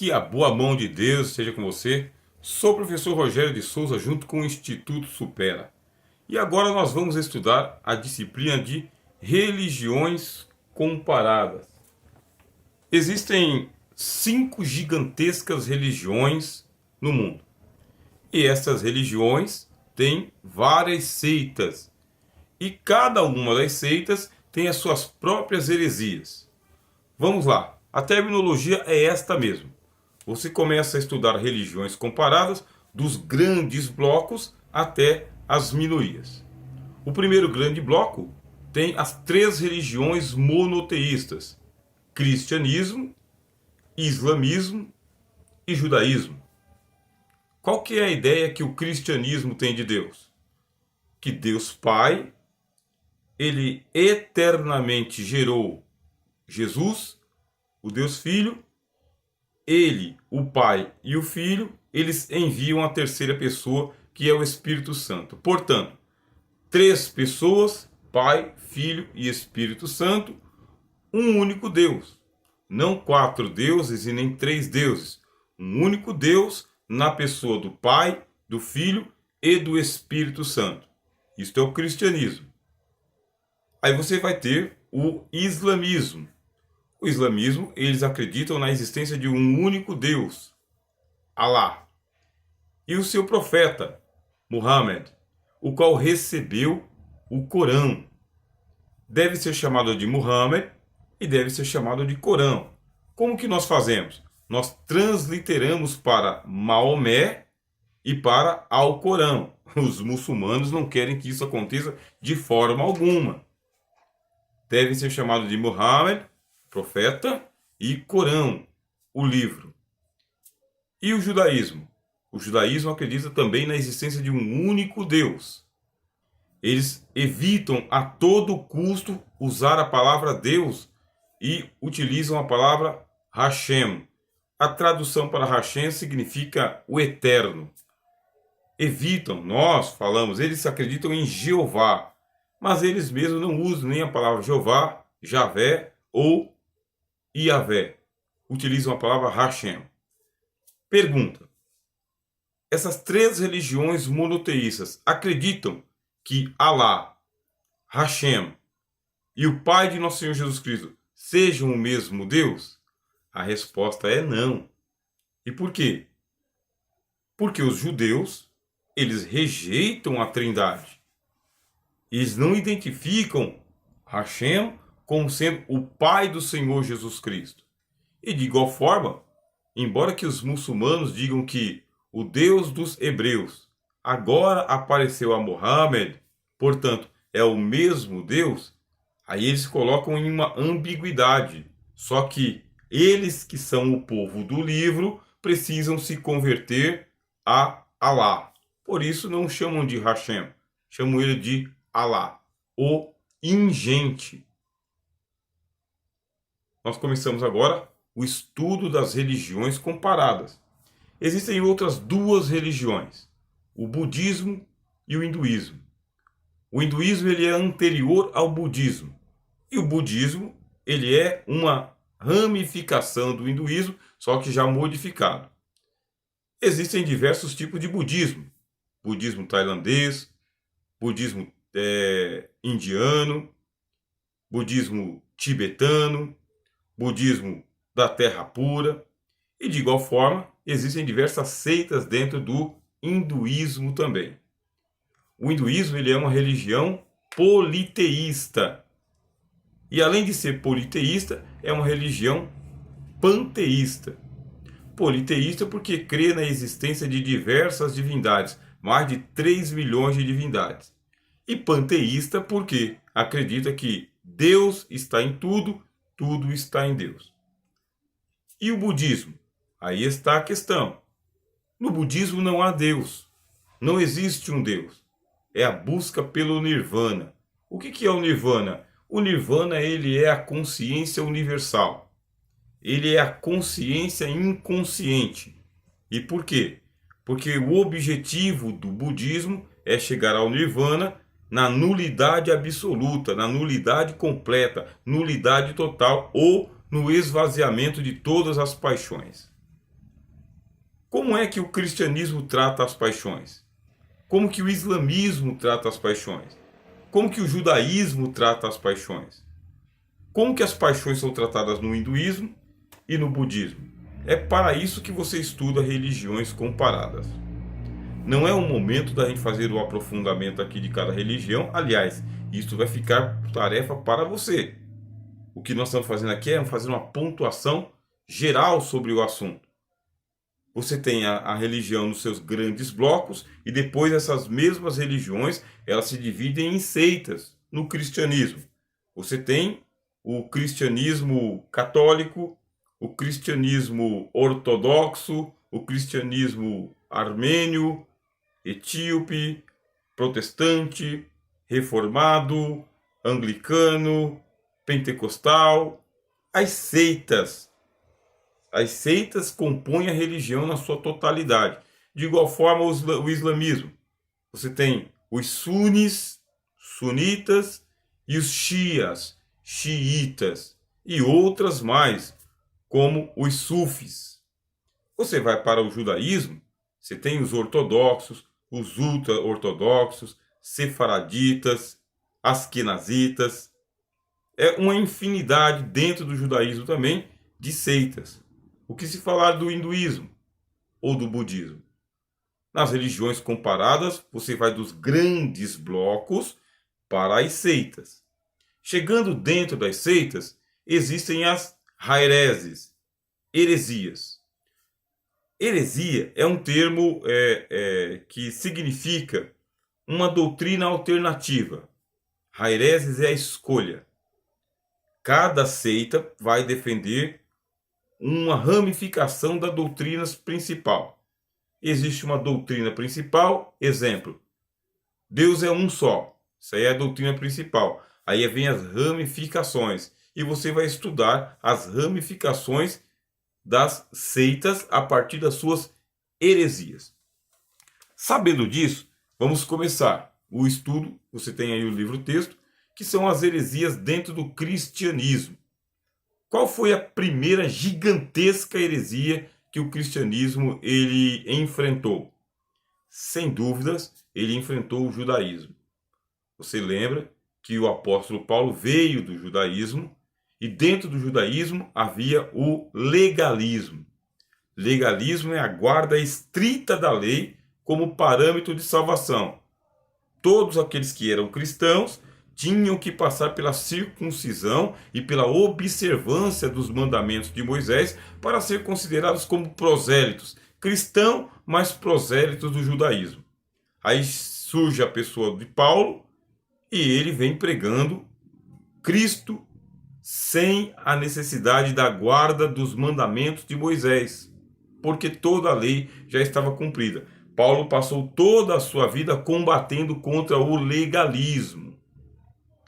Que a boa mão de Deus esteja com você. Sou o professor Rogério de Souza, junto com o Instituto Supera. E agora nós vamos estudar a disciplina de religiões comparadas. Existem 5 gigantescas religiões no mundo. E essas religiões têm várias seitas. E cada uma das seitas tem as suas próprias heresias. Vamos lá, a terminologia é esta mesmo. Você começa a estudar religiões comparadas dos grandes blocos até as minorias. O primeiro grande bloco tem as 3 religiões monoteístas: cristianismo, islamismo e judaísmo. Qual que é a ideia que o cristianismo tem de Deus? Que Deus Pai, ele eternamente gerou Jesus, o Deus Filho. Ele, o Pai e o Filho, eles enviam a terceira pessoa, que é o Espírito Santo. Portanto, 3 pessoas, Pai, Filho e Espírito Santo, um único Deus. Não 4 deuses e nem 3 deuses. Um único Deus na pessoa do Pai, do Filho e do Espírito Santo. Isto é o cristianismo. Aí você vai ter o islamismo. O islamismo, eles acreditam na existência de um único Deus, Alá, e o seu profeta, Muhammad, o qual recebeu o Corão. Deve ser chamado de Muhammad e deve ser chamado de Corão. Como que nós fazemos? Nós transliteramos para Maomé e para Alcorão. Os muçulmanos não querem que isso aconteça de forma alguma. Deve ser chamado de Muhammad, profeta, e Corão, o livro. E o judaísmo? O judaísmo acredita também na existência de um único Deus. Eles evitam a todo custo usar a palavra Deus e utilizam a palavra Hashem. A tradução para Hashem significa o eterno. Evitam, nós falamos, eles acreditam em Jeová, mas eles mesmos não usam nem a palavra Jeová, Javé ou Yahvé. Utilizam a palavra Hashem. Pergunta: essas 3 religiões monoteístas acreditam que Alá, Hashem e o Pai de nosso Senhor Jesus Cristo sejam o mesmo Deus? A resposta é não. E por quê? Porque os judeus, eles rejeitam a Trindade. Eles não identificam Hashem como sendo o Pai do Senhor Jesus Cristo. E de igual forma, embora que os muçulmanos digam que o Deus dos hebreus agora apareceu a Muhammad, portanto, é o mesmo Deus, aí eles colocam em uma ambiguidade. Só que eles que são o povo do livro precisam se converter a Alá. Por isso não chamam de Hashem, chamam ele de Alá, o ingente. Nós começamos agora o estudo das religiões comparadas. Existem outras 2 religiões, o budismo e o hinduísmo. O hinduísmo ele é anterior ao budismo. E o budismo ele é uma ramificação do hinduísmo, só que já modificado. Existem diversos tipos de budismo. Budismo tailandês, budismo indiano, budismo tibetano, budismo da terra pura. E de igual forma, existem diversas seitas dentro do hinduísmo também. O hinduísmo ele é uma religião politeísta. E além de ser politeísta, é uma religião panteísta. Politeísta porque crê na existência de diversas divindades, mais de 3 milhões de divindades. E panteísta porque acredita que Deus está em tudo, tudo está em Deus. E o budismo? Aí está a questão. No budismo não há Deus. Não existe um Deus. É a busca pelo nirvana. O que é o nirvana? O nirvana ele é a consciência universal. Ele é a consciência inconsciente. E por quê? Porque o objetivo do budismo é chegar ao nirvana na nulidade absoluta, na nulidade completa, nulidade total ou no esvaziamento de todas as paixões. Como é que o cristianismo trata as paixões? Como que o islamismo trata as paixões? Como que o judaísmo trata as paixões? Como que as paixões são tratadas no hinduísmo e no budismo? É para isso que você estuda religiões comparadas. Não é o momento da gente fazer o aprofundamento aqui de cada religião. Aliás, isso vai ficar tarefa para você. O que nós estamos fazendo aqui é fazer uma pontuação geral sobre o assunto. Você tem a religião nos seus grandes blocos e depois essas mesmas religiões elas se dividem em seitas no cristianismo. Você tem o cristianismo católico, o cristianismo ortodoxo, o cristianismo armênio, etíope, protestante, reformado, anglicano, pentecostal, as seitas. As seitas compõem a religião na sua totalidade. De igual forma, o islamismo. Você tem os sunis, sunitas, e os shias, xiitas, e outras mais, como os sufis. Você vai para o judaísmo, você tem os ortodoxos, os ultra-ortodoxos, sefaraditas, askenazitas. É uma infinidade dentro do judaísmo também de seitas. O que se falar do hinduísmo ou do budismo? Nas religiões comparadas, você vai dos grandes blocos para as seitas. Chegando dentro das seitas, existem as hereses, heresias. Heresia é um termo que significa uma doutrina alternativa. Hereses é a escolha. Cada seita vai defender uma ramificação da doutrina principal. Existe uma doutrina principal, exemplo, Deus é um só. Isso aí é a doutrina principal. Aí vem as ramificações. E você vai estudar as ramificações das seitas a partir das suas heresias. Sabendo disso, vamos começar o estudo. Você tem aí o livro-texto, que são as heresias dentro do cristianismo. Qual foi a primeira gigantesca heresia que o cristianismo ele enfrentou? Sem dúvidas, ele enfrentou o judaísmo. Você lembra que o apóstolo Paulo veio do judaísmo e dentro do judaísmo havia o legalismo. Legalismo é a guarda estrita da lei como parâmetro de salvação. Todos aqueles que eram cristãos tinham que passar pela circuncisão e pela observância dos mandamentos de Moisés para ser considerados como prosélitos. Cristão, mas prosélitos do judaísmo. Aí surge a pessoa de Paulo e ele vem pregando Cristo sem a necessidade da guarda dos mandamentos de Moisés, porque toda a lei já estava cumprida. Paulo passou toda a sua vida combatendo contra o legalismo.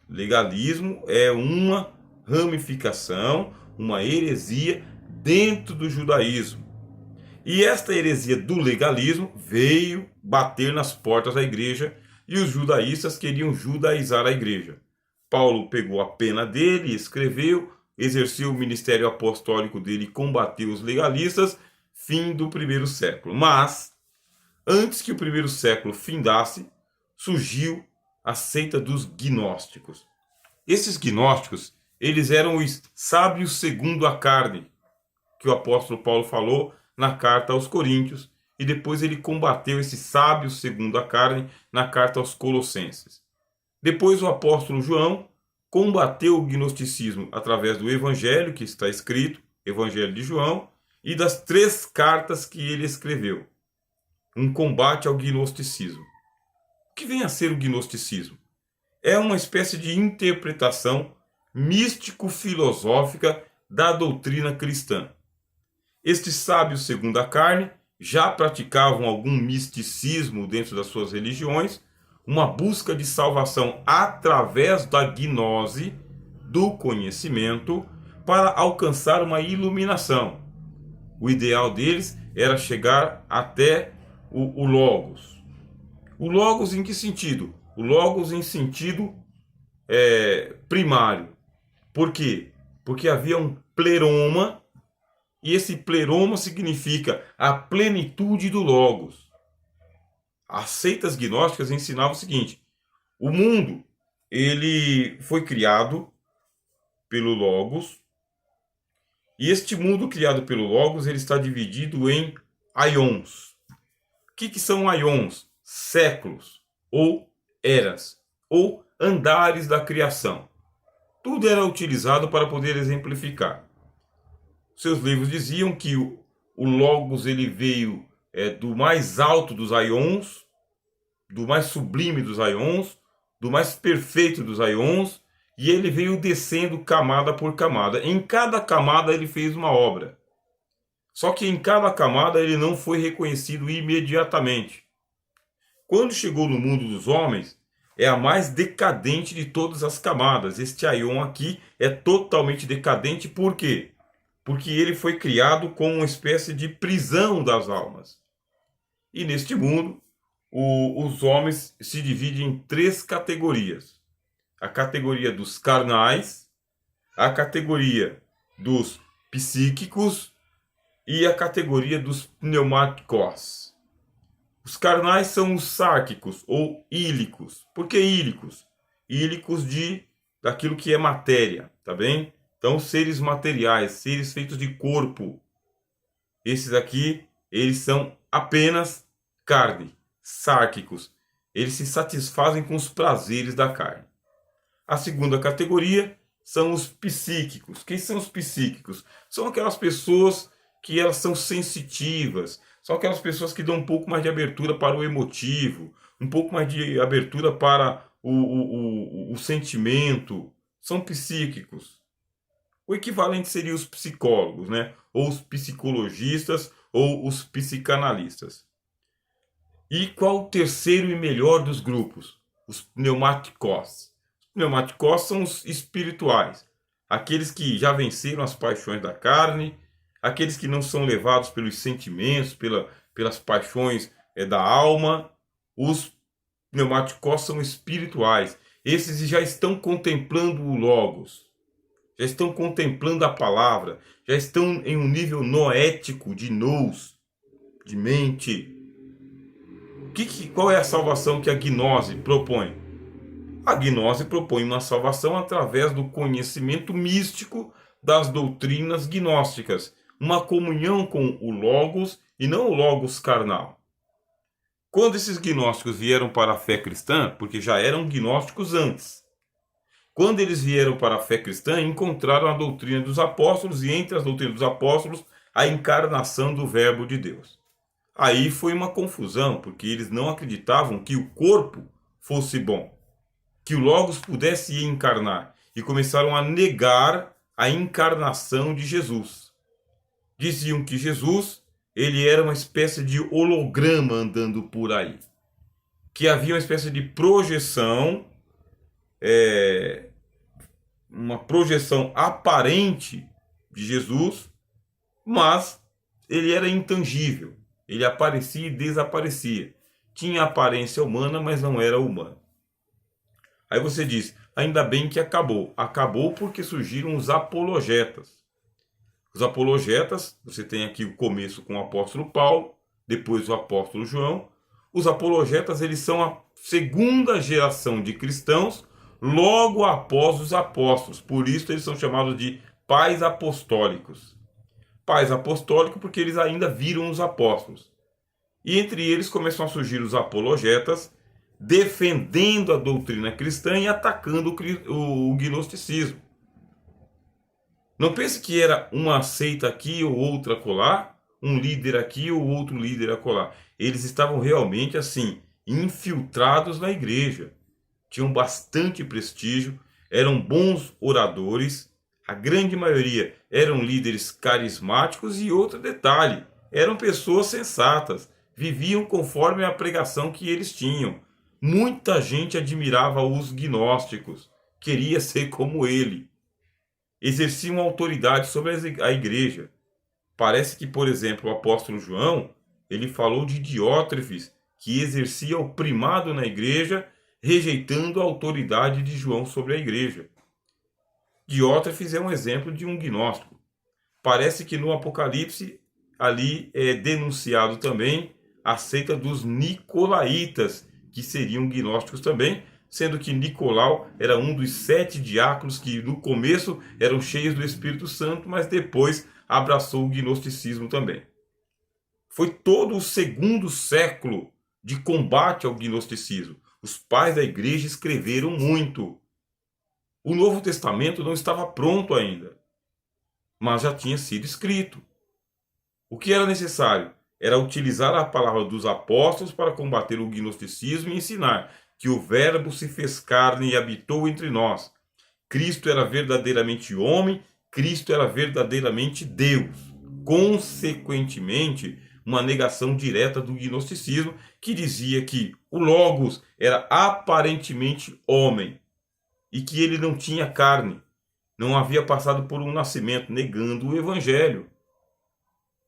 Legalismo é uma ramificação, uma heresia dentro do judaísmo. E esta heresia do legalismo veio bater nas portas da igreja e os judaístas queriam judaizar a igreja. Paulo pegou a pena dele, escreveu, exerceu o ministério apostólico dele e combateu os legalistas, fim do primeiro século. Mas, antes que o primeiro século findasse, surgiu a seita dos gnósticos. Esses gnósticos, eles eram os sábios segundo a carne, que o apóstolo Paulo falou na carta aos Coríntios, e depois ele combateu esses sábios segundo a carne na carta aos Colossenses. Depois o apóstolo João combateu o gnosticismo através do evangelho que está escrito, Evangelho de João, e das 3 cartas que ele escreveu. Um combate ao gnosticismo. O que vem a ser o gnosticismo? É uma espécie de interpretação místico-filosófica da doutrina cristã. Estes sábios segundo a carne já praticavam algum misticismo dentro das suas religiões, uma busca de salvação através da gnose, do conhecimento, para alcançar uma iluminação. O ideal deles era chegar até o Logos. O Logos em que sentido? O Logos em sentido primário. Por quê? Porque havia um pleroma E esse pleroma significa a plenitude do Logos. As seitas gnósticas ensinavam o seguinte: o mundo ele foi criado pelo Logos, e este mundo criado pelo Logos ele está dividido em aions. O que são aions? Séculos, ou eras, ou andares da criação. Tudo era utilizado para poder exemplificar. Seus livros diziam que o Logos ele veio do mais alto dos aions, do mais sublime dos aions, do mais perfeito dos aions, e ele veio descendo camada por camada. Em cada camada ele fez uma obra. Só que em cada camada ele não foi reconhecido imediatamente. Quando chegou no mundo dos homens, é a mais decadente de todas as camadas. Este aion aqui é totalmente decadente. Por quê? Porque ele foi criado como uma espécie de prisão das almas. E neste mundo, os homens se dividem em 3 categorias. A categoria dos carnais, a categoria dos psíquicos e a categoria dos pneumáticos. Os carnais são os sárquicos ou ílicos. Por que ílicos? Ílicos daquilo que é matéria, tá bem? Então, seres materiais, seres feitos de corpo. Esses aqui, eles são apenas carne, sárquicos. Eles se satisfazem com os prazeres da carne. A segunda categoria são os psíquicos. Quem são os psíquicos? São aquelas pessoas que elas são sensitivas, são aquelas pessoas que dão um pouco mais de abertura para o emotivo, um pouco mais de abertura para o sentimento. São psíquicos. O equivalente seria os psicólogos, né? Ou os psicologistas, ou os psicanalistas. E qual o terceiro e melhor dos grupos? Os pneumáticos. Os pneumáticos são os espirituais, aqueles que já venceram as paixões da carne, aqueles que não são levados pelos sentimentos, pelas paixões da alma. Os pneumáticos são espirituais. Esses já estão contemplando o Logos, já estão contemplando a palavra, já estão em um nível noético de nous, de mente. Qual é a salvação que a gnose propõe? A gnose propõe uma salvação através do conhecimento místico das doutrinas gnósticas, uma comunhão com o Logos e não o Logos carnal. Quando esses gnósticos vieram para a fé cristã, porque já eram gnósticos antes, quando eles vieram para a fé cristã, encontraram a doutrina dos apóstolos, e entre as doutrinas dos apóstolos, a encarnação do Verbo de Deus. Aí foi uma confusão, porque eles não acreditavam que o corpo fosse bom, que o Logos pudesse encarnar, e começaram a negar a encarnação de Jesus. Diziam que Jesus ele era uma espécie de holograma andando por aí, que havia uma espécie de projeção, uma projeção aparente de Jesus, mas ele era intangível. Ele aparecia e desaparecia. Tinha aparência humana, mas não era humano. Aí você diz, ainda bem que acabou. Acabou porque surgiram os apologetas. Os apologetas, você tem aqui o começo com o apóstolo Paulo, depois o apóstolo João. Os apologetas, eles são a segunda geração de cristãos, logo após os apóstolos. Por isso eles são chamados de pais apostólicos. Pais apostólicos porque eles ainda viram os apóstolos. E entre eles começam a surgir os apologetas, defendendo a doutrina cristã e atacando o gnosticismo. Não pense que era uma seita aqui ou outra acolá, um líder aqui ou outro líder acolá. Eles estavam realmente assim, infiltrados na igreja. Tinham bastante prestígio, eram bons oradores, a grande maioria eram líderes carismáticos e outro detalhe, eram pessoas sensatas, viviam conforme a pregação que eles tinham. Muita gente admirava os gnósticos, queria ser como ele. Exerciam autoridade sobre a igreja. Parece que, por exemplo, o apóstolo João, ele falou de Diótrefes, que exercia o primado na igreja, rejeitando a autoridade de João sobre a igreja. Diótrefes é um exemplo de um gnóstico. parece que no Apocalipse ali é denunciado também a seita dos nicolaítas, que seriam gnósticos também, sendo que Nicolau era um dos 7 diáconos que no começo eram cheios do Espírito Santo, mas depois abraçou o gnosticismo também. Foi todo o segundo século de combate ao gnosticismo. Os pais da igreja escreveram muito. O Novo Testamento não estava pronto ainda, mas já tinha sido escrito. O que era necessário era utilizar a palavra dos apóstolos para combater o gnosticismo e ensinar que o Verbo se fez carne e habitou entre nós. Cristo era verdadeiramente homem, Cristo era verdadeiramente Deus. Consequentemente, uma negação direta do gnosticismo que dizia que o Logos era aparentemente homem e que ele não tinha carne, não havia passado por um nascimento, negando o Evangelho.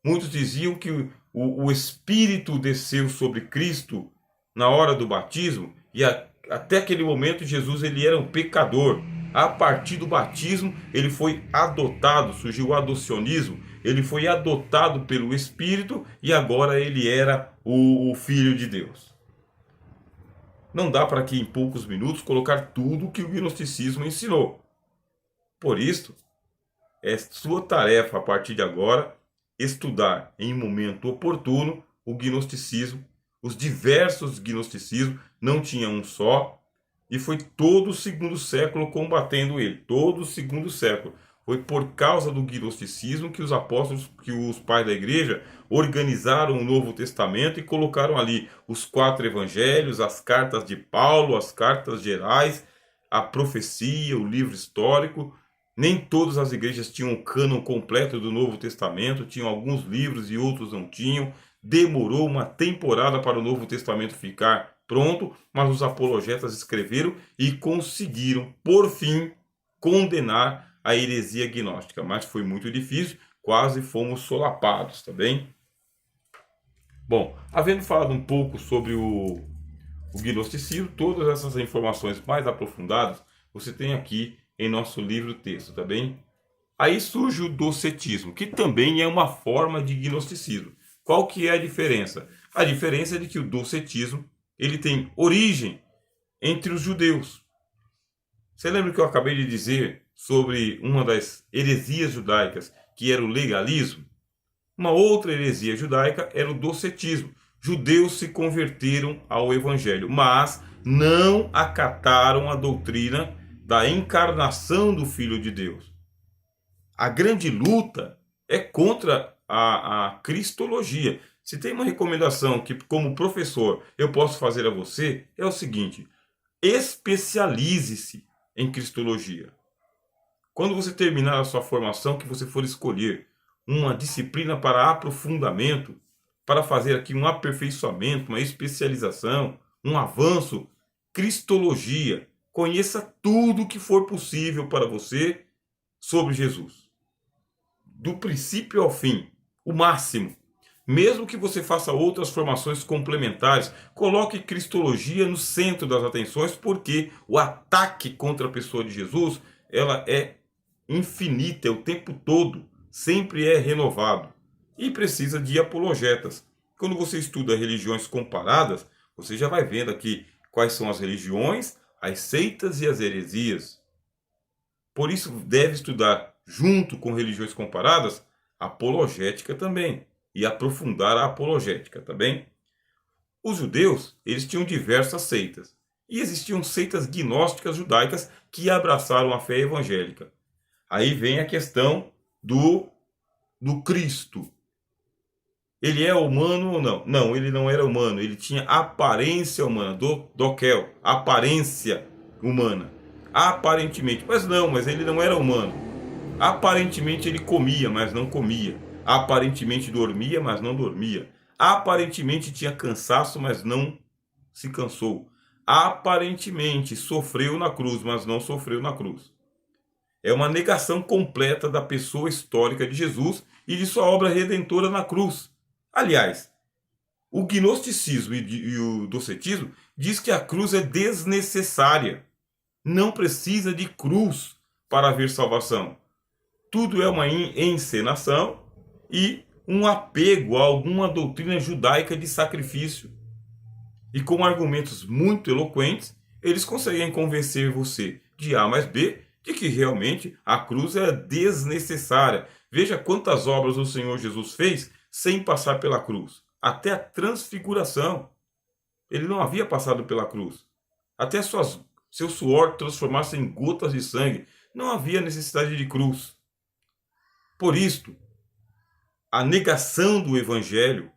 Muitos diziam que o Espírito desceu sobre Cristo na hora do batismo e até aquele momento Jesus ele era um pecador. A partir do batismo ele foi adotado, surgiu o adocionismo, ele foi adotado pelo Espírito e agora ele era o Filho de Deus. Não dá para aqui em poucos minutos colocar tudo que o gnosticismo ensinou. Por isso, é sua tarefa a partir de agora estudar em momento oportuno o gnosticismo, os diversos gnosticismos, não tinha um só, e foi todo o segundo século combatendo ele, todo o segundo século. Foi por causa do gnosticismo que os apóstolos, que os pais da igreja, organizaram o Novo Testamento e colocaram ali os 4 evangelhos, as cartas de Paulo, as cartas gerais, a profecia, o livro histórico. Nem todas as igrejas tinham o cânon completo do Novo Testamento, tinham alguns livros e outros não tinham. Demorou uma temporada para o Novo Testamento ficar pronto, mas os apologetas escreveram e conseguiram, por fim, condenar a heresia gnóstica. Mas foi muito difícil, quase fomos solapados, tá bem? Bom, havendo falado um pouco sobre o gnosticismo, todas essas informações mais aprofundadas você tem aqui em nosso livro-texto, tá bem? Aí surge o docetismo, que também é uma forma de gnosticismo. Qual que é a diferença? A diferença é de que o docetismo ele tem origem entre os judeus. Você lembra que eu acabei de dizer sobre uma das heresias judaicas, que era o legalismo? Uma outra heresia judaica era o docetismo. Judeus se converteram ao evangelho, mas não acataram a doutrina da encarnação do Filho de Deus. A grande luta é contra a cristologia. Se tem uma recomendação que, como professor, eu posso fazer a você, é o seguinte: especialize-se em cristologia. Quando você terminar a sua formação, que você for escolher uma disciplina para aprofundamento, para fazer aqui um aperfeiçoamento, uma especialização, um avanço, cristologia. Conheça tudo o que for possível para você sobre Jesus. Do princípio ao fim, o máximo. Mesmo que você faça outras formações complementares, coloque cristologia no centro das atenções, porque o ataque contra a pessoa de Jesus, ela é infinita, é o tempo todo, sempre é renovado. E precisa de apologetas. Quando você estuda religiões comparadas, você já vai vendo aqui quais são as religiões, as seitas e as heresias. Por isso deve estudar, junto com religiões comparadas, apologética também. E aprofundar a apologética, tá bem? Os judeus, eles tinham diversas seitas. E existiam seitas gnósticas judaicas que abraçaram a fé evangélica. Aí vem a questão do Cristo. Ele é humano ou não? Não, ele não era humano. Ele tinha aparência humana, dokel, aparência humana. Aparentemente, mas ele não era humano. Aparentemente ele comia, mas não comia. Aparentemente dormia, mas não dormia. Aparentemente tinha cansaço, mas não se cansou. Aparentemente sofreu na cruz, mas não sofreu na cruz. É uma negação completa da pessoa histórica de Jesus e de sua obra redentora na cruz. Aliás, o gnosticismo e o docetismo diz que a cruz é desnecessária. Não precisa de cruz para haver salvação. tudo é uma encenação e um apego a alguma doutrina judaica de sacrifício. E com argumentos muito eloquentes, eles conseguem convencer você de A mais B de que realmente a cruz é desnecessária. Veja quantas obras o Senhor Jesus fez sem passar pela cruz. Até a transfiguração. Ele não havia passado pela cruz. Até seu suor transformar-se em gotas de sangue. Não havia necessidade de cruz. Por isto, a negação do evangelho,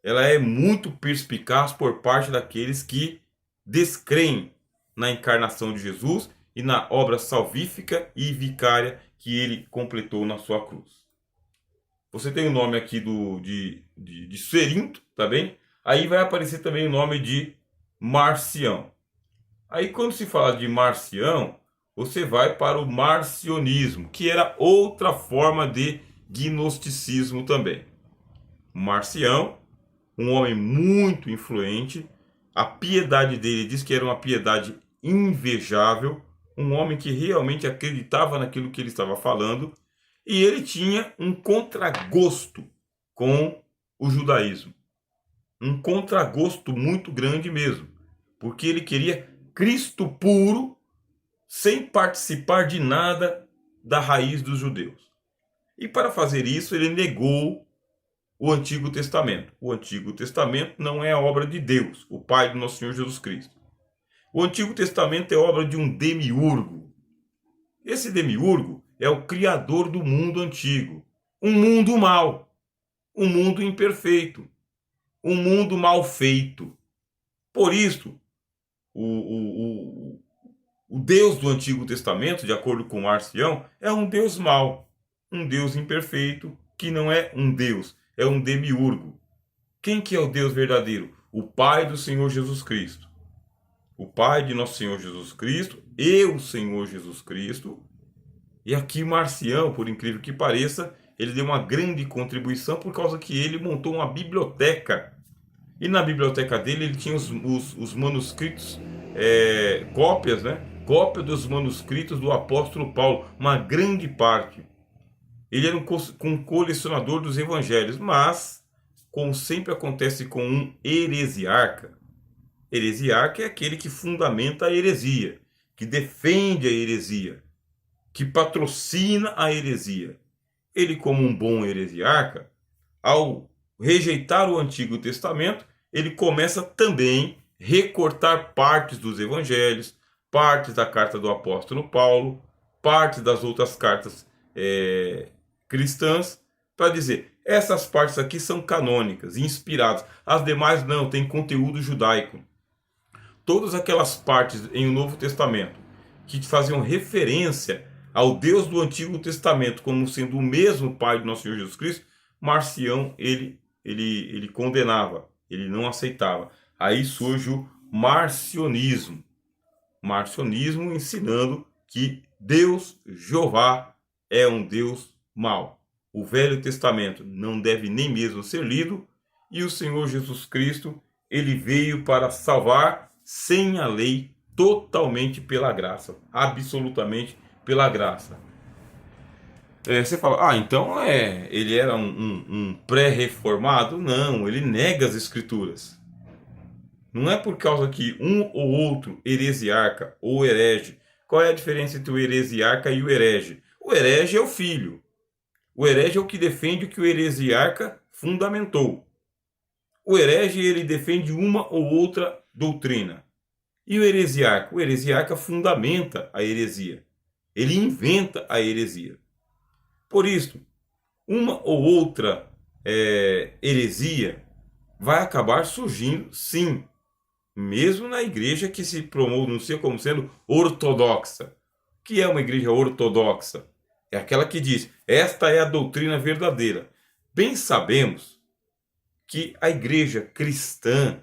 ela é muito perspicaz por parte daqueles que descreem na encarnação de Jesus e na obra salvífica e vicária que ele completou na sua cruz. Você tem o nome aqui de Cerinto, tá bem? Aí vai aparecer também o nome de Marcião. Aí quando se fala de Marcião, você vai para o marcionismo, que era outra forma de gnosticismo também. Marcião, um homem muito influente, a piedade dele diz que era uma piedade invejável, um homem que realmente acreditava naquilo que ele estava falando, e ele tinha um contragosto com o judaísmo. Um contragosto muito grande mesmo, porque ele queria Cristo puro, sem participar de nada da raiz dos judeus. E para fazer isso, ele negou o Antigo Testamento. O Antigo Testamento não é a obra de Deus, o Pai do nosso Senhor Jesus Cristo. O Antigo Testamento é obra de um demiurgo. Esse demiurgo é o criador do mundo antigo. Um mundo mau, um mundo imperfeito, um mundo mal feito. Por isso, o Deus do Antigo Testamento, de acordo com Marcião, é um Deus mau, um Deus imperfeito, que não é um Deus, é um demiurgo. Quem que é o Deus verdadeiro? O Pai do Senhor Jesus Cristo. O Pai de nosso Senhor Jesus Cristo e o Senhor Jesus Cristo. E aqui Marcião, por incrível que pareça, ele deu uma grande contribuição por causa que ele montou uma biblioteca. E na biblioteca dele ele tinha os manuscritos, cópias, né? Cópia dos manuscritos do apóstolo Paulo, uma grande parte. Ele era um colecionador dos evangelhos, mas, como sempre acontece com um heresiarca, heresiarca é aquele que fundamenta a heresia, que defende a heresia, que patrocina a heresia. Ele, como um bom heresiarca, ao rejeitar o Antigo Testamento, ele começa também a recortar partes dos evangelhos, partes da carta do apóstolo Paulo, partes das outras cartas cristãs, para dizer, essas partes aqui são canônicas, inspiradas, as demais não, tem conteúdo judaico. Todas aquelas partes em o Novo Testamento que faziam referência ao Deus do Antigo Testamento como sendo o mesmo Pai do nosso Senhor Jesus Cristo, Marcião ele condenava, ele não aceitava. Aí surge o marcionismo. Marcionismo ensinando que Deus, Jeová, é um Deus mau. O Velho Testamento não deve nem mesmo ser lido, e o Senhor Jesus Cristo, ele veio para salvar sem a lei, totalmente pela graça, absolutamente pela graça. Você fala, então ele era um pré-reformado? Não, ele nega as escrituras. Não é por causa que um ou outro heresiarca ou herege. Qual é a diferença entre o heresiarca e o herege? O herege é o filho. O herege é o que defende o que o heresiarca fundamentou. O herege, ele defende uma ou outra doutrina. E o heresiarca? O heresiarca fundamenta a heresia. Ele inventa a heresia. Por isso, uma ou outra heresia vai acabar surgindo, sim, mesmo na igreja que se pronuncia como sendo ortodoxa. O que é uma igreja ortodoxa? É aquela que diz, esta é a doutrina verdadeira. Bem sabemos que a igreja cristã,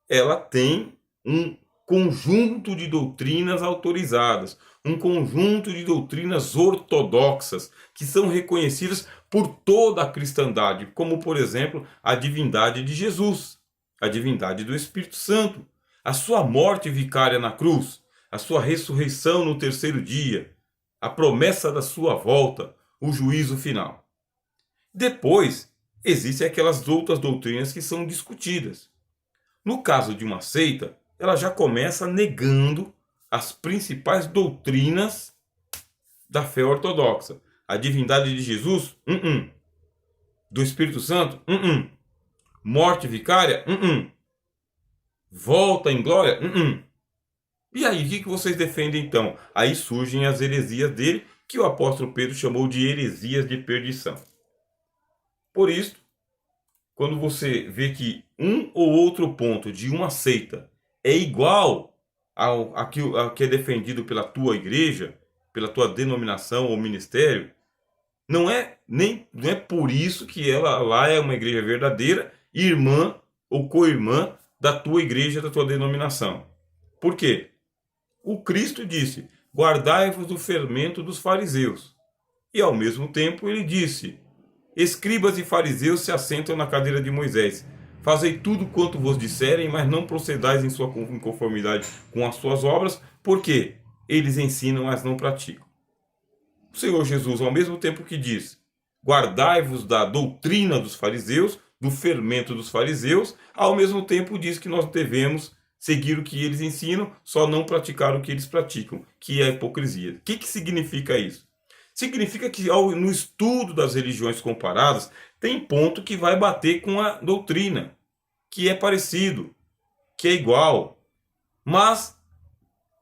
ela tem um conjunto de doutrinas autorizadas, um conjunto de doutrinas ortodoxas, que são reconhecidas por toda a cristandade, como, por exemplo, a divindade de Jesus, a divindade do Espírito Santo, a sua morte vicária na cruz, a sua ressurreição no terceiro dia, a promessa da sua volta, o juízo final. Depois, existem aquelas outras doutrinas que são discutidas. No caso de uma seita, ela já começa negando as principais doutrinas da fé ortodoxa. A divindade de Jesus? Do Espírito Santo? Morte vicária? Volta em glória? E aí, o que vocês defendem então? Aí surgem as heresias dele, que o apóstolo Pedro chamou de heresias de perdição. Por isso, quando você vê que um ou outro ponto de uma seita é igual ao que é defendido pela tua igreja, pela tua denominação ou ministério, não é por isso que ela lá é uma igreja verdadeira, irmã ou co-irmã da tua igreja, da tua denominação. Por quê? O Cristo disse: guardai-vos do fermento dos fariseus. E ao mesmo tempo ele disse: escribas e fariseus se assentam na cadeira de Moisés. Fazei tudo quanto vos disserem, mas não procedais em sua conformidade com as suas obras, porque eles ensinam, mas não praticam. O Senhor Jesus, ao mesmo tempo que diz: guardai-vos da doutrina dos fariseus, do fermento dos fariseus, ao mesmo tempo diz que nós devemos seguir o que eles ensinam, só não praticar o que eles praticam, que é a hipocrisia. O que significa isso? Significa que no estudo das religiões comparadas, tem ponto que vai bater com a doutrina, que é parecido, que é igual. Mas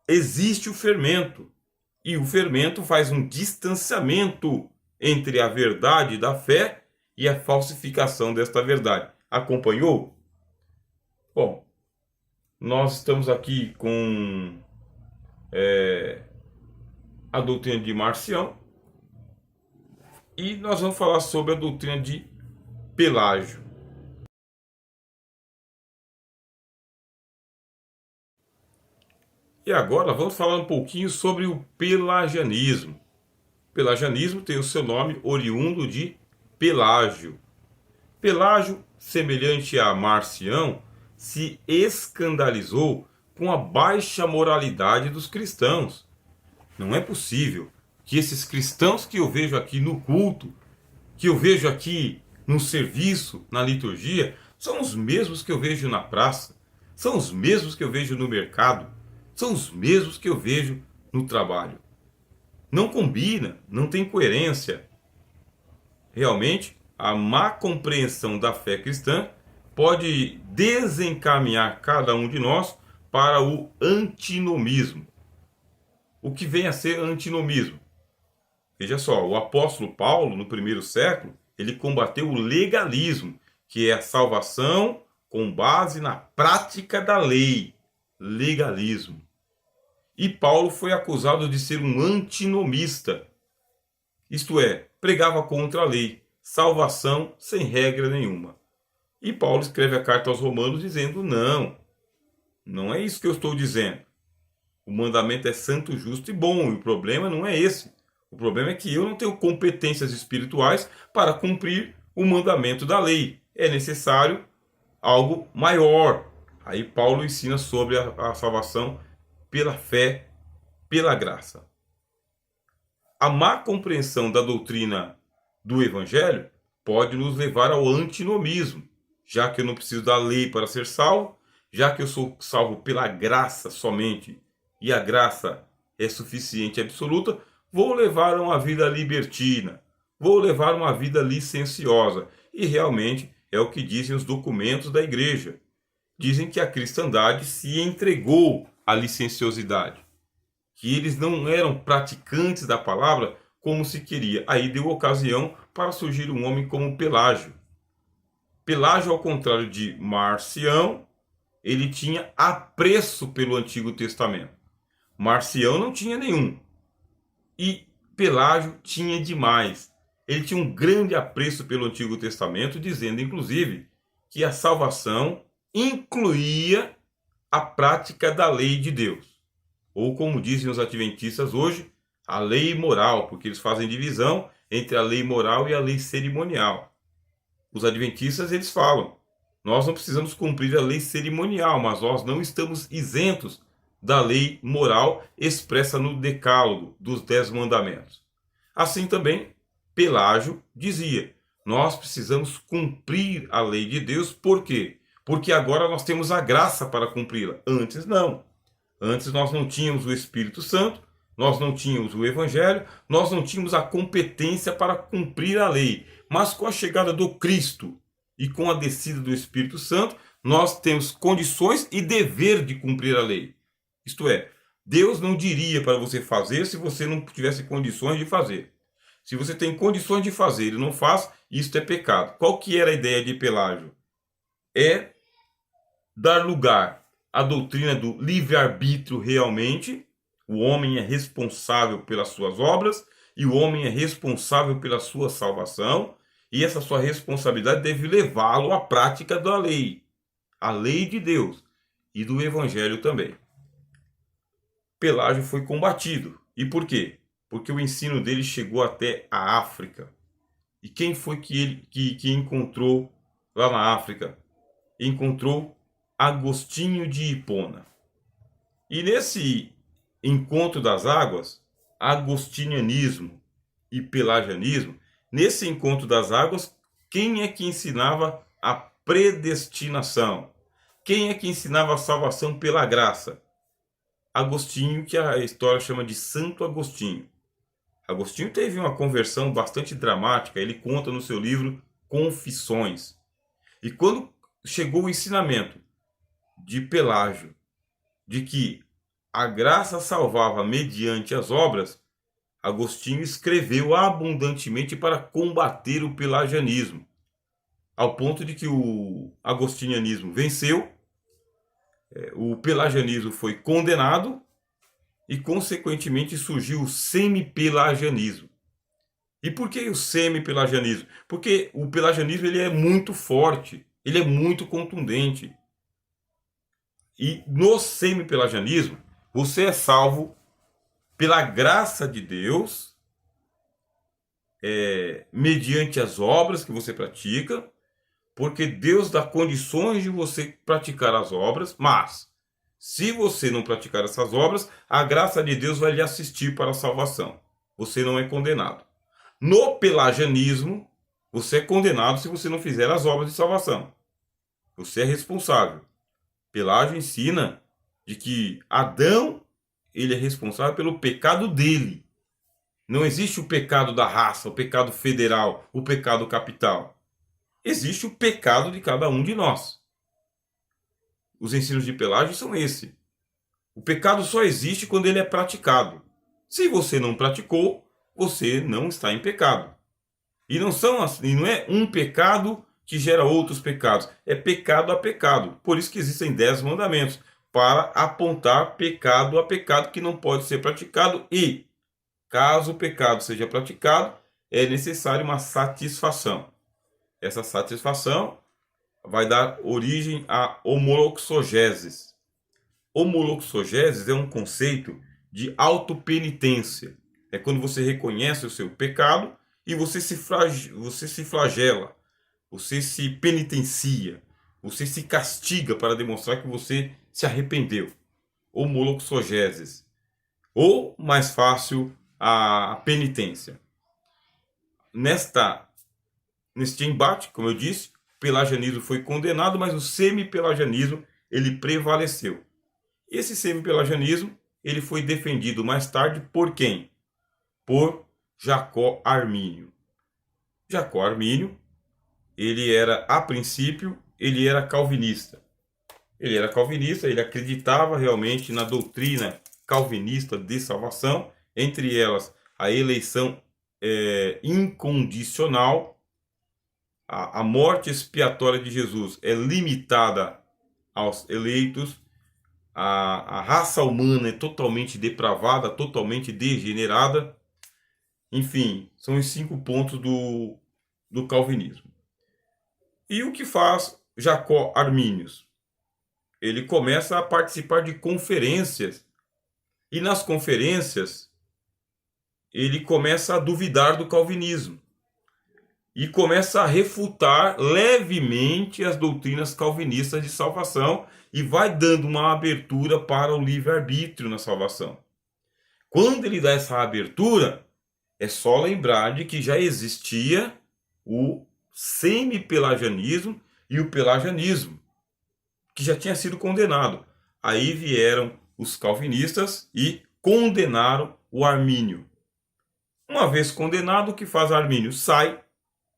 existe o fermento. E o fermento faz um distanciamento entre a verdade da fé e a falsificação desta verdade. Acompanhou? Bom, nós estamos aqui com a doutrina de Marcião e nós vamos falar sobre a doutrina de Pelágio. E agora vamos falar um pouquinho sobre o pelagianismo. O pelagianismo tem o seu nome oriundo de Pelágio. Pelágio, semelhante a Marcião, se escandalizou com a baixa moralidade dos cristãos. Não é possível que esses cristãos que eu vejo aqui no culto, que eu vejo aqui no serviço, na liturgia, são os mesmos que eu vejo na praça, são os mesmos que eu vejo no mercado, são os mesmos que eu vejo no trabalho. Não combina, não tem coerência. Realmente, a má compreensão da fé cristã pode desencaminhar cada um de nós para o antinomismo. O que vem a ser antinomismo? Veja só, o apóstolo Paulo, no primeiro século, ele combateu o legalismo, que é a salvação com base na prática da lei. Legalismo. E Paulo foi acusado de ser um antinomista. Isto é, pregava contra a lei, salvação sem regra nenhuma. E Paulo escreve a carta aos Romanos dizendo: não é isso que eu estou dizendo. O mandamento é santo, justo e bom, e o problema não é esse. O problema é que eu não tenho competências espirituais para cumprir o mandamento da lei. É necessário algo maior. Aí Paulo ensina sobre a salvação pela fé, pela graça. A má compreensão da doutrina do Evangelho pode nos levar ao antinomismo, já que eu não preciso da lei para ser salvo, já que eu sou salvo pela graça somente, e a graça é suficiente e absoluta, vou levar uma vida libertina, vou levar uma vida licenciosa. E realmente é o que dizem os documentos da igreja. Dizem que a cristandade se entregou à licenciosidade, que eles não eram praticantes da palavra como se queria. Aí deu ocasião para surgir um homem como Pelágio. Pelágio, ao contrário de Marcião, ele tinha apreço pelo Antigo Testamento. Marcião não tinha nenhum. E Pelágio tinha demais. Ele tinha um grande apreço pelo Antigo Testamento, dizendo, inclusive, que a salvação incluía a prática da lei de Deus. Ou, como dizem os adventistas hoje, a lei moral, porque eles fazem divisão entre a lei moral e a lei cerimonial. Os adventistas, eles falam, nós não precisamos cumprir a lei cerimonial, mas nós não estamos isentos da lei moral expressa no decálogo dos 10 mandamentos. Assim também, Pelágio dizia: nós precisamos cumprir a lei de Deus. Por quê? Porque agora nós temos a graça para cumpri-la. Antes não. Antes nós não tínhamos o Espírito Santo, nós não tínhamos o Evangelho, nós não tínhamos a competência para cumprir a lei. Mas com a chegada do Cristo e com a descida do Espírito Santo, nós temos condições e dever de cumprir a lei. Isto é, Deus não diria para você fazer se você não tivesse condições de fazer. Se você tem condições de fazer e não faz, isto é pecado. Qual que era a ideia de Pelágio? É dar lugar à doutrina do livre-arbítrio realmente. O homem é responsável pelas suas obras e o homem é responsável pela sua salvação. E essa sua responsabilidade deve levá-lo à prática da lei. A lei de Deus e do Evangelho também. Pelágio foi combatido. E por quê? Porque o ensino dele chegou até a África. E quem foi que encontrou lá na África? Encontrou Agostinho de Hipona. E nesse encontro das águas, agostinianismo e pelagianismo, nesse encontro das águas, quem é que ensinava a predestinação? Quem é que ensinava a salvação pela graça? Agostinho, que a história chama de Santo Agostinho. Agostinho teve uma conversão bastante dramática, ele conta no seu livro Confissões. E quando chegou o ensinamento de Pelágio, de que a graça salvava mediante as obras, Agostinho escreveu abundantemente para combater o pelagianismo, ao ponto de que o agostinianismo venceu, o pelagianismo foi condenado e, consequentemente, surgiu o semi-pelagianismo. E por que o semi-pelagianismo? Porque o pelagianismo ele é muito forte, ele é muito contundente. E no semi-pelagianismo, você é salvo pela graça de Deus, mediante as obras que você pratica, porque Deus dá condições de você praticar as obras, mas se você não praticar essas obras, a graça de Deus vai lhe assistir para a salvação. Você não é condenado. No pelagianismo, você é condenado se você não fizer as obras de salvação. Você é responsável. Pelágio ensina de que Adão ele é responsável pelo pecado dele. Não existe o pecado da raça, o pecado federal, o pecado capital. Existe o pecado de cada um de nós. Os ensinos de Pelágio são esses. O pecado só existe quando ele é praticado. Se você não praticou, você não está em pecado. E não é um pecado que gera outros pecados. É pecado a pecado. Por isso que existem 10 mandamentos, para apontar pecado a pecado que não pode ser praticado. E, caso o pecado seja praticado, é necessário uma satisfação. Essa satisfação vai dar origem à homoloxogeses. Homoloxogeses é um conceito de autopenitência. É quando você reconhece o seu pecado e você se flagela, você se penitencia, você se castiga para demonstrar que você se arrependeu. Homoloxogeses. Ou, mais fácil, a penitência. Neste embate, como eu disse, o pelagianismo foi condenado, mas o semi-pelagianismo ele prevaleceu. E esse semi-pelagianismo ele foi defendido mais tarde por quem? Por Jacó Armínio. Jacó Armínio, ele era, a princípio, ele era calvinista. Ele era calvinista, ele acreditava realmente na doutrina calvinista de salvação, entre elas a eleição incondicional. A morte expiatória de Jesus é limitada aos eleitos. A raça humana é totalmente depravada, totalmente degenerada. Enfim, são os 5 pontos do calvinismo. E o que faz Jacó Arminius? Ele começa a participar de conferências. E nas conferências, ele começa a duvidar do calvinismo. E começa a refutar levemente as doutrinas calvinistas de salvação e vai dando uma abertura para o livre-arbítrio na salvação. Quando ele dá essa abertura, É só lembrar de que já existia o semi-pelagianismo e o pelagianismo, que já tinha sido condenado. Aí vieram os calvinistas e condenaram o Armínio. Uma vez condenado, o que faz Armínio? Sai,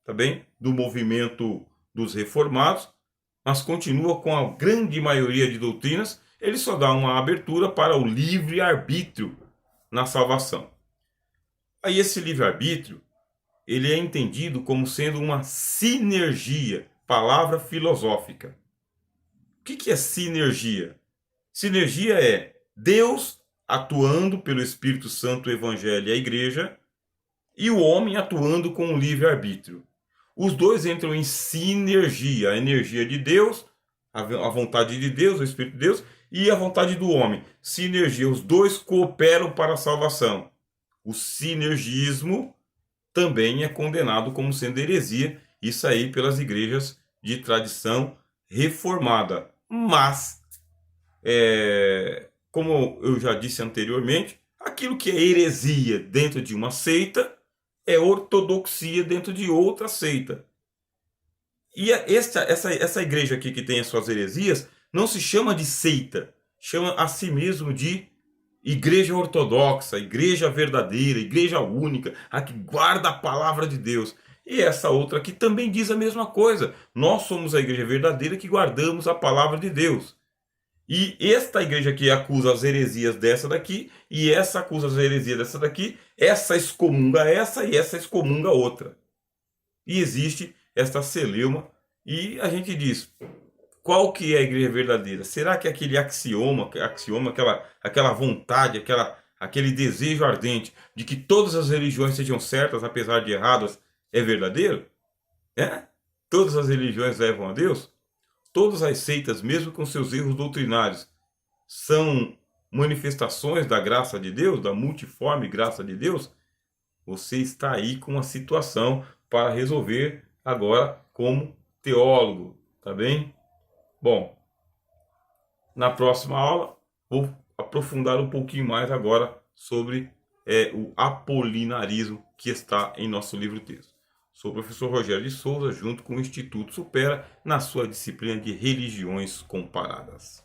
tá bem, do movimento dos reformados, mas continua com a grande maioria de doutrinas. Ele só dá uma abertura para o livre-arbítrio na salvação. Aí esse livre-arbítrio, ele é entendido como sendo uma sinergia, palavra filosófica. O que é sinergia? Sinergia é Deus atuando pelo Espírito Santo, o Evangelho e a Igreja, e o homem atuando com o livre-arbítrio. Os dois entram em sinergia, a energia de Deus, a vontade de Deus, o Espírito de Deus, e a vontade do homem. Sinergia, os dois cooperam para a salvação. O sinergismo também é condenado como sendo heresia, isso aí pelas igrejas de tradição reformada. Mas, como eu já disse anteriormente, aquilo que é heresia dentro de uma seita é ortodoxia dentro de outra seita. E essa igreja aqui que tem as suas heresias não se chama de seita, chama a si mesmo de igreja ortodoxa, igreja verdadeira, igreja única, a que guarda a palavra de Deus. E essa outra aqui também diz a mesma coisa. Nós somos a igreja verdadeira que guardamos a palavra de Deus. E esta igreja aqui acusa as heresias dessa daqui, e essa acusa as heresias dessa daqui, essa excomunga essa e essa excomunga outra. E existe esta celeuma, e a gente diz, qual que é a igreja verdadeira? Será que aquele axioma aquela vontade, aquele desejo ardente de que todas as religiões sejam certas, apesar de erradas, é verdadeiro? É? Todas as religiões levam a Deus? Todas as seitas, mesmo com seus erros doutrinários, são manifestações da graça de Deus, da multiforme graça de Deus? Você está aí com uma situação para resolver agora como teólogo, tá bem? Bom, na próxima aula vou aprofundar um pouquinho mais agora sobre o apolinarismo que está em nosso livro-texto. Sou o professor Rogério de Souza, junto com o Instituto Supera, na sua disciplina de Religiões Comparadas.